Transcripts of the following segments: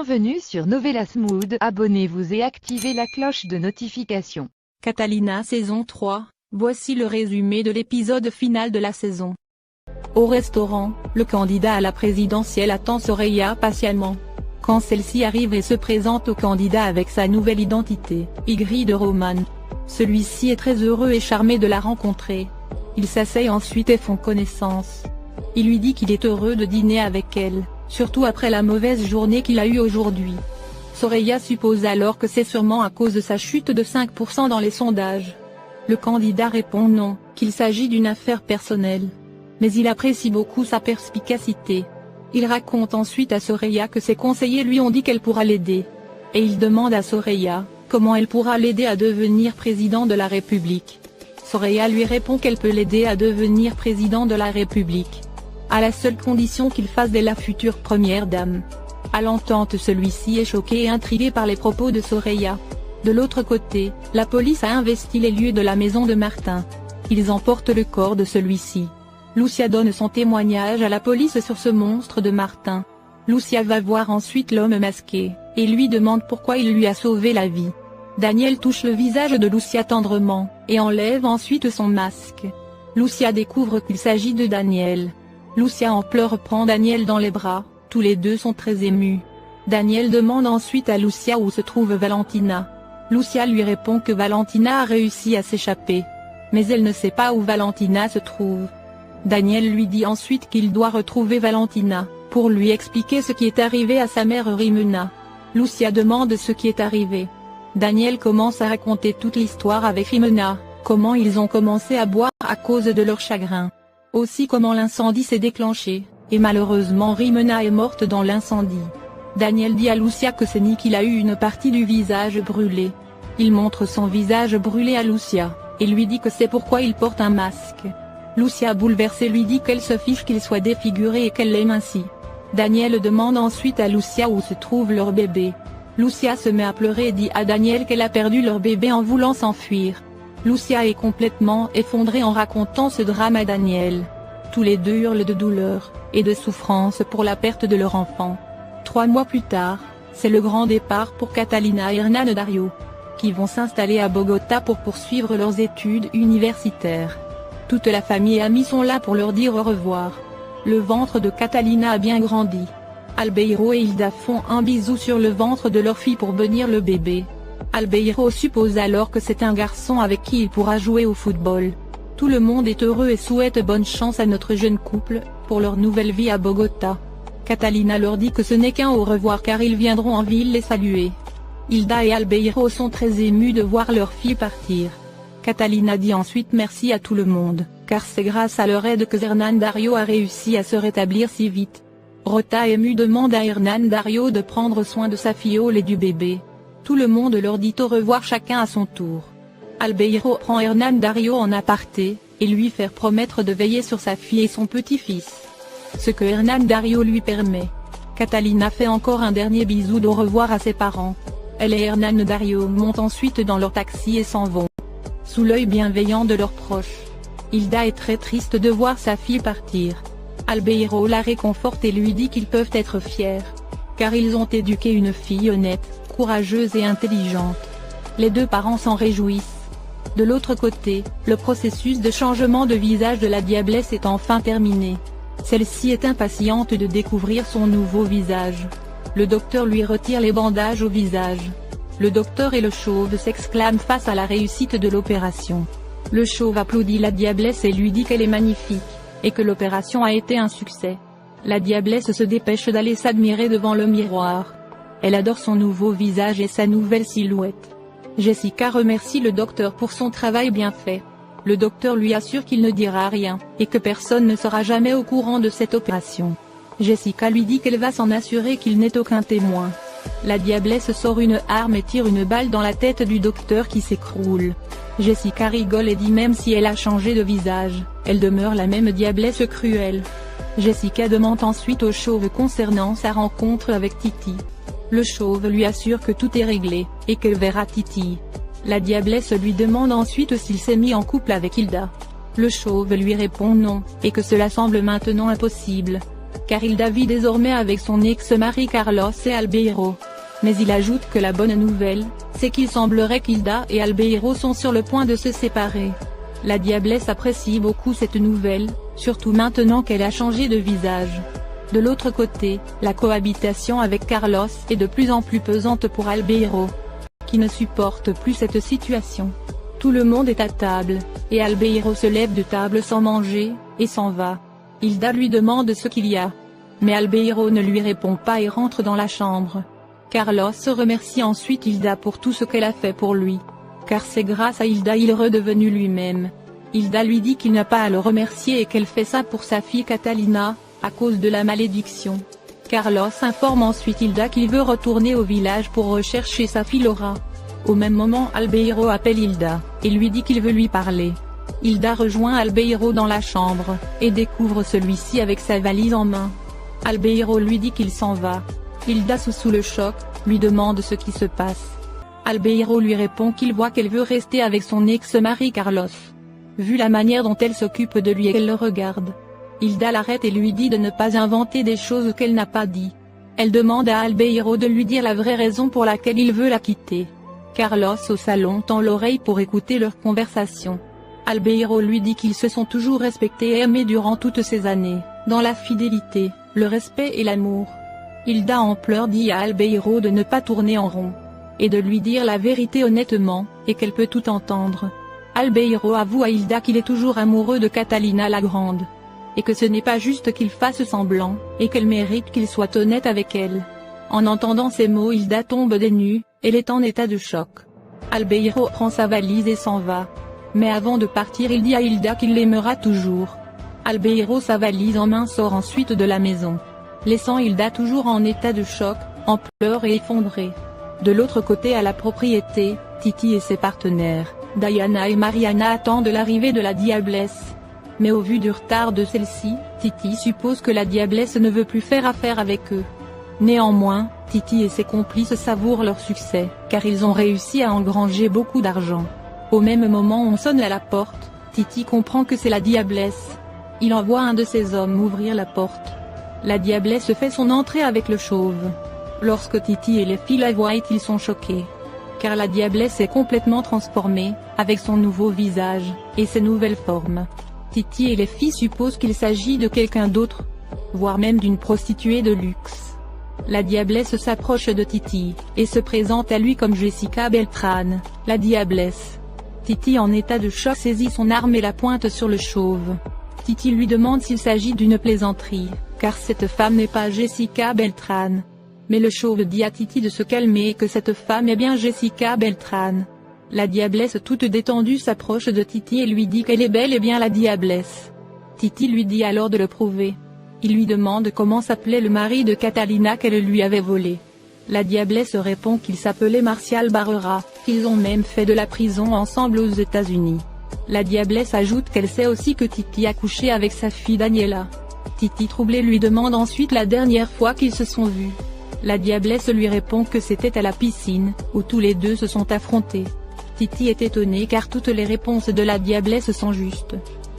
Bienvenue sur Novelas Mood, abonnez-vous et activez la cloche de notification. Catalina saison 3, voici le résumé de l'épisode final de la saison. Au restaurant, le candidat à la présidentielle attend Soraya patiemment. Quand celle-ci arrive et se présente au candidat avec sa nouvelle identité, Ygritte de Roman. Celui-ci est très heureux et charmé de la rencontrer. Ils s'asseyent ensuite et font connaissance. Il lui dit qu'il est heureux de dîner avec elle, surtout après la mauvaise journée qu'il a eue aujourd'hui. Soraya suppose alors que c'est sûrement à cause de sa chute de 5% dans les sondages. Le candidat répond non, qu'il s'agit d'une affaire personnelle. Mais il apprécie beaucoup sa perspicacité. Il raconte ensuite à Soraya que ses conseillers lui ont dit qu'elle pourra l'aider. Et il demande à Soraya comment elle pourra l'aider à devenir président de la République. Soraya lui répond qu'elle peut l'aider à devenir président de la République, à la seule condition qu'il fasse d'elle la future première dame. À l'entente, celui-ci est choqué et intrigué par les propos de Soraya. De l'autre côté, la police a investi les lieux de la maison de Martin. Ils emportent le corps de celui-ci. Lucia donne son témoignage à la police sur ce monstre de Martin. Lucia va voir ensuite l'homme masqué, et lui demande pourquoi il lui a sauvé la vie. Daniel touche le visage de Lucia tendrement, et enlève ensuite son masque. Lucia découvre qu'il s'agit de Daniel. Lucia en pleurs prend Daniel dans les bras, tous les deux sont très émus. Daniel demande ensuite à Lucia où se trouve Valentina. Lucia lui répond que Valentina a réussi à s'échapper. Mais elle ne sait pas où Valentina se trouve. Daniel lui dit ensuite qu'il doit retrouver Valentina, pour lui expliquer ce qui est arrivé à sa mère Rimena. Lucia demande ce qui est arrivé. Daniel commence à raconter toute l'histoire avec Rimena, comment ils ont commencé à boire à cause de leur chagrin. Aussi comment l'incendie s'est déclenché, et malheureusement Rimena est morte dans l'incendie. Daniel dit à Lucia que c'est Nick qui a eu une partie du visage brûlé. Il montre son visage brûlé à Lucia, et lui dit que c'est pourquoi il porte un masque. Lucia bouleversée lui dit qu'elle se fiche qu'il soit défiguré et qu'elle l'aime ainsi. Daniel demande ensuite à Lucia où se trouve leur bébé. Lucia se met à pleurer et dit à Daniel qu'elle a perdu leur bébé en voulant s'enfuir. Lucia est complètement effondrée en racontant ce drame à Daniel. Tous les deux hurlent de douleur et de souffrance pour la perte de leur enfant. 3 mois plus tard, c'est le grand départ pour Catalina et Hernán Dario, qui vont s'installer à Bogota pour poursuivre leurs études universitaires. Toute la famille et amis sont là pour leur dire au revoir. Le ventre de Catalina a bien grandi. Albeiro et Hilda font un bisou sur le ventre de leur fille pour bénir le bébé. Albeiro suppose alors que c'est un garçon avec qui il pourra jouer au football. Tout le monde est heureux et souhaite bonne chance à notre jeune couple, pour leur nouvelle vie à Bogota. Catalina leur dit que ce n'est qu'un au revoir car ils viendront en ville les saluer. Hilda et Albeiro sont très émus de voir leur fille partir. Catalina dit ensuite merci à tout le monde, car c'est grâce à leur aide que Hernán Dario a réussi à se rétablir si vite. Rota ému demande à Hernán Dario de prendre soin de sa fiole et du bébé. Tout le monde leur dit au revoir chacun à son tour. Albeiro prend Hernán Dario en aparté, et lui fait promettre de veiller sur sa fille et son petit-fils. Ce que Hernán Dario lui permet. Catalina fait encore un dernier bisou d'au revoir à ses parents. Elle et Hernán Dario montent ensuite dans leur taxi et s'en vont. Sous l'œil bienveillant de leurs proches. Hilda est très triste de voir sa fille partir. Albeiro la réconforte et lui dit qu'ils peuvent être fiers. Car ils ont éduqué une fille honnête, courageuse et intelligente. Les deux parents s'en réjouissent. De l'autre côté, le processus de changement de visage de la diablesse est enfin terminé. Celle-ci est impatiente de découvrir son nouveau visage. Le docteur lui retire les bandages au visage. Le docteur et le chauve s'exclament face à la réussite de l'opération. Le chauve applaudit la diablesse et lui dit qu'elle est magnifique, et que l'opération a été un succès. La diablesse se dépêche d'aller s'admirer devant le miroir. Elle adore son nouveau visage et sa nouvelle silhouette. Jessica remercie le docteur pour son travail bien fait. Le docteur lui assure qu'il ne dira rien, et que personne ne sera jamais au courant de cette opération. Jessica lui dit qu'elle va s'en assurer qu'il n'ait aucun témoin. La diablesse sort une arme et tire une balle dans la tête du docteur qui s'écroule. Jessica rigole et dit même si elle a changé de visage, elle demeure la même diablesse cruelle. Jessica demande ensuite au chauve concernant sa rencontre avec Titi. Le chauve lui assure que tout est réglé, et qu'elle verra Titi. La diablesse lui demande ensuite s'il s'est mis en couple avec Hilda. Le chauve lui répond non, et que cela semble maintenant impossible. car Hilda vit désormais avec son ex-mari Carlos et Albeiro. Mais il ajoute que la bonne nouvelle, c'est qu'il semblerait qu'Hilda et Albeiro sont sur le point de se séparer. La diablesse apprécie beaucoup cette nouvelle, surtout maintenant qu'elle a changé de visage. De l'autre côté, la cohabitation avec Carlos est de plus en plus pesante pour Albeiro, qui ne supporte plus cette situation. Tout le monde est à table, et Albeiro se lève de table sans manger, et s'en va. Hilda lui demande ce qu'il y a. Mais Albeiro ne lui répond pas et rentre dans la chambre. Carlos remercie ensuite Hilda pour tout ce qu'elle a fait pour lui. Car c'est grâce à Hilda il est redevenu lui-même. Hilda lui dit qu'il n'a pas à le remercier et qu'elle fait ça pour sa fille Catalina, à cause de la malédiction. Carlos informe ensuite Hilda qu'il veut retourner au village pour rechercher sa fille Laura. Au même moment Albeiro appelle Hilda, et lui dit qu'il veut lui parler. Hilda rejoint Albeiro dans la chambre, et découvre celui-ci avec sa valise en main. Albeiro lui dit qu'il s'en va. Hilda sous le choc, lui demande ce qui se passe. Albeiro lui répond qu'il voit qu'elle veut rester avec son ex-mari Carlos. Vu la manière dont elle s'occupe de lui et qu'elle le regarde, Hilda l'arrête et lui dit de ne pas inventer des choses qu'elle n'a pas dit. Elle demande à Albeiro de lui dire la vraie raison pour laquelle il veut la quitter. Carlos au salon tend l'oreille pour écouter leur conversation. Albeiro lui dit qu'ils se sont toujours respectés et aimés durant toutes ces années, dans la fidélité, le respect et l'amour. Hilda en pleurs dit à Albeiro de ne pas tourner en rond, et de lui dire la vérité honnêtement, et qu'elle peut tout entendre. Albeiro avoue à Hilda qu'il est toujours amoureux de Catalina la Grande, et que ce n'est pas juste qu'il fasse semblant, et qu'elle mérite qu'il soit honnête avec elle. En entendant ces mots Hilda tombe des nues, elle est en état de choc. Albeiro prend sa valise et s'en va. Mais avant de partir il dit à Hilda qu'il l'aimera toujours. Albeiro sa valise en main sort ensuite de la maison, laissant Hilda toujours en état de choc, en pleurs et effondrée. De l'autre côté à la propriété, Titi et ses partenaires, Diana et Mariana attendent l'arrivée de la diablesse. Mais au vu du retard de celle-ci, Titi suppose que la diablesse ne veut plus faire affaire avec eux. Néanmoins, Titi et ses complices savourent leur succès, car ils ont réussi à engranger beaucoup d'argent. Au même moment on sonne à la porte, Titi comprend que c'est la diablesse. Il envoie un de ses hommes ouvrir la porte. La diablesse fait son entrée avec le chauve. Lorsque Titi et les filles la voient ils sont choqués. Car la diablesse est complètement transformée, avec son nouveau visage, et ses nouvelles formes. Titi et les filles supposent qu'il s'agit de quelqu'un d'autre, voire même d'une prostituée de luxe. La diablesse s'approche de Titi, et se présente à lui comme Jessica Beltrán, la diablesse. Titi en état de choc saisit son arme et la pointe sur le chauve. Titi lui demande s'il s'agit d'une plaisanterie, car cette femme n'est pas Jessica Beltrán. Mais le chauve dit à Titi de se calmer et que cette femme est bien Jessica Beltrán. La diablesse toute détendue s'approche de Titi et lui dit qu'elle est bel et bien la diablesse. Titi lui dit alors de le prouver. Il lui demande comment s'appelait le mari de Catalina qu'elle lui avait volé. La diablesse répond qu'il s'appelait Marcial Barrera, qu'ils ont même fait de la prison ensemble aux États-Unis. La diablesse ajoute qu'elle sait aussi que Titi a couché avec sa fille Daniela. Titi troublé lui demande ensuite la dernière fois qu'ils se sont vus. La diablesse lui répond que c'était à la piscine, où tous les deux se sont affrontés. Titi est étonné car toutes les réponses de la diablesse sont justes.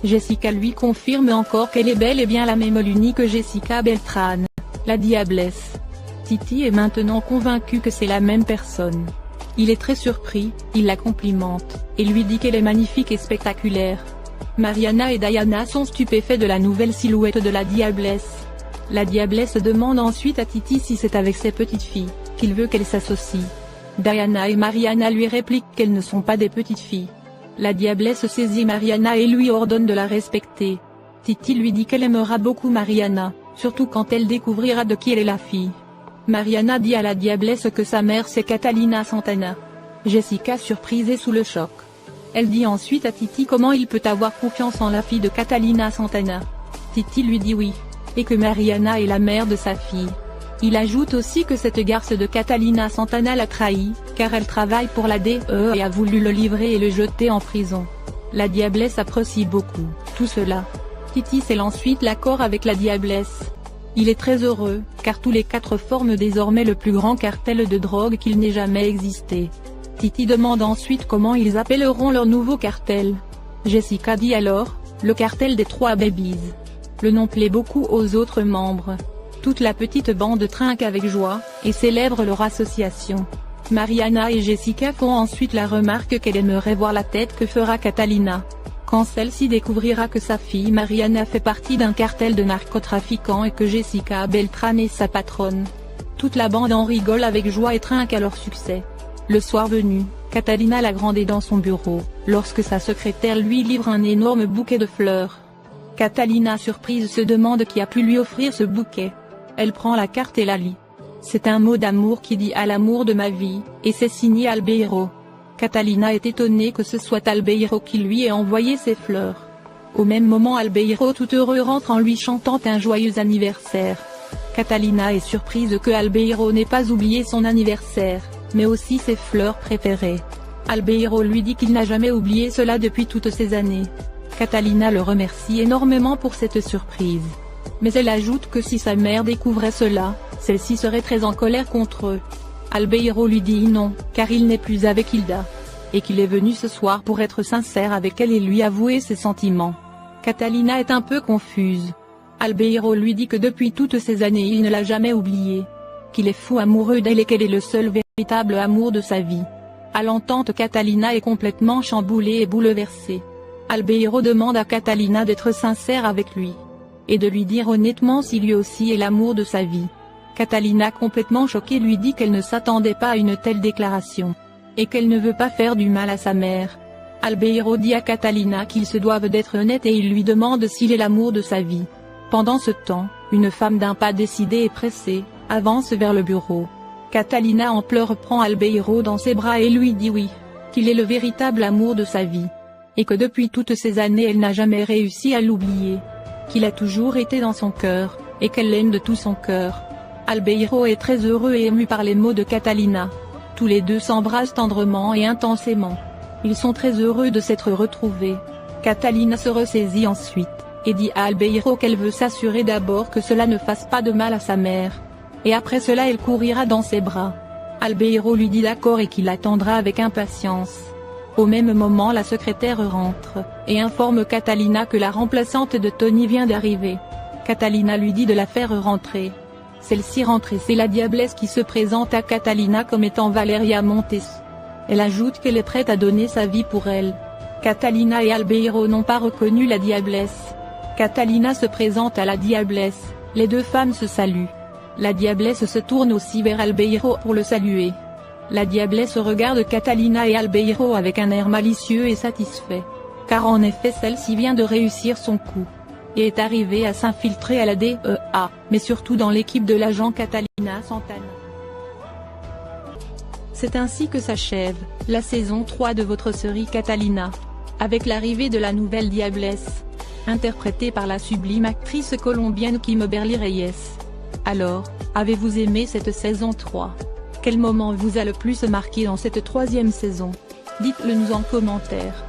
Jessica lui confirme encore qu'elle est bel et bien la même l'unique Jessica Beltrán, la diablesse. Titi est maintenant convaincu que c'est la même personne. Il est très surpris, il la complimente, et lui dit qu'elle est magnifique et spectaculaire. Mariana et Diana sont stupéfaits de la nouvelle silhouette de la diablesse. La diablesse demande ensuite à Titi si c'est avec ses petites filles, qu'il veut qu'elle s'associe. Diana et Mariana lui répliquent qu'elles ne sont pas des petites filles. La diablesse saisit Mariana et lui ordonne de la respecter. Titi lui dit qu'elle aimera beaucoup Mariana, surtout quand elle découvrira de qui elle est la fille. Mariana dit à la diablesse que sa mère c'est Catalina Santana. Jessica surprise et sous le choc. Elle dit ensuite à Titi comment il peut avoir confiance en la fille de Catalina Santana. Titi lui dit oui, et que Mariana est la mère de sa fille. Il ajoute aussi que cette garce de Catalina Santana l'a trahi, car elle travaille pour la DE et a voulu le livrer et le jeter en prison. La diablesse apprécie beaucoup tout cela. Titi scelle ensuite l'accord avec la diablesse. Il est très heureux, car tous les quatre forment désormais le plus grand cartel de drogue qu'il n'ait jamais existé. Titi demande ensuite comment ils appelleront leur nouveau cartel. Jessica dit alors, le cartel des 3 babies. Le nom plaît beaucoup aux autres membres. Toute la petite bande trinque avec joie, et célèbre leur association. Mariana et Jessica font ensuite la remarque qu'elle aimerait voir la tête que fera Catalina. Quand celle-ci découvrira que sa fille Mariana fait partie d'un cartel de narcotrafiquants et que Jessica Beltrán est sa patronne. Toute la bande en rigole avec joie et trinque à leur succès. Le soir venu, Catalina la Grande est dans son bureau, lorsque sa secrétaire lui livre un énorme bouquet de fleurs. Catalina surprise se demande qui a pu lui offrir ce bouquet. Elle prend la carte et la lit. C'est un mot d'amour qui dit à l'amour de ma vie, et c'est signé Albeiro. Catalina est étonnée que ce soit Albeiro qui lui ait envoyé ces fleurs. Au même moment Albeiro tout heureux rentre en lui chantant un joyeux anniversaire. Catalina est surprise que Albeiro n'ait pas oublié son anniversaire, mais aussi ses fleurs préférées. Albeiro lui dit qu'il n'a jamais oublié cela depuis toutes ces années. Catalina le remercie énormément pour cette surprise. Mais elle ajoute que si sa mère découvrait cela, celle-ci serait très en colère contre eux. Albeiro lui dit non, car il n'est plus avec Hilda. Et qu'il est venu ce soir pour être sincère avec elle et lui avouer ses sentiments. Catalina est un peu confuse. Albeiro lui dit que depuis toutes ces années il ne l'a jamais oubliée. Qu'il est fou amoureux d'elle et qu'elle est le seul véritable amour de sa vie. À l'entente, Catalina est complètement chamboulée et bouleversée. Albeiro demande à Catalina d'être sincère avec lui. Et de lui dire honnêtement si lui aussi est l'amour de sa vie. Catalina complètement choquée lui dit qu'elle ne s'attendait pas à une telle déclaration. Et qu'elle ne veut pas faire du mal à sa mère. Albeiro dit à Catalina qu'ils se doivent d'être honnêtes et il lui demande s'il est l'amour de sa vie. Pendant ce temps, une femme d'un pas décidé et pressée, avance vers le bureau. Catalina en pleurs prend Albeiro dans ses bras et lui dit oui, qu'il est le véritable amour de sa vie. Et que depuis toutes ces années elle n'a jamais réussi à l'oublier. Qu'il a toujours été dans son cœur, et qu'elle l'aime de tout son cœur. Albeiro est très heureux et ému par les mots de Catalina. Tous les deux s'embrassent tendrement et intensément. Ils sont très heureux de s'être retrouvés. Catalina se ressaisit ensuite, et dit à Albeiro qu'elle veut s'assurer d'abord que cela ne fasse pas de mal à sa mère. Et après cela elle courira dans ses bras. Albeiro lui dit d'accord et qu'il attendra avec impatience. Au même moment la secrétaire rentre, et informe Catalina que la remplaçante de Tony vient d'arriver. Catalina lui dit de la faire rentrer. Celle-ci rentre et c'est la diablesse qui se présente à Catalina comme étant Valeria Montes. Elle ajoute qu'elle est prête à donner sa vie pour elle. Catalina et Albeiro n'ont pas reconnu la diablesse. Catalina se présente à la diablesse, les deux femmes se saluent. La diablesse se tourne aussi vers Albeiro pour le saluer. La diablesse regarde Catalina et Albeiro avec un air malicieux et satisfait. Car en effet celle-ci vient de réussir son coup. Et est arrivée à s'infiltrer à la DEA, mais surtout dans l'équipe de l'agent Catalina Santana. C'est ainsi que s'achève la saison 3 de votre série Catalina. Avec l'arrivée de la nouvelle diablesse, interprétée par la sublime actrice colombienne Kimberly Reyes. Alors, avez-vous aimé cette saison 3? Quel moment vous a le plus marqué dans cette troisième saison? Dites-le nous en commentaire.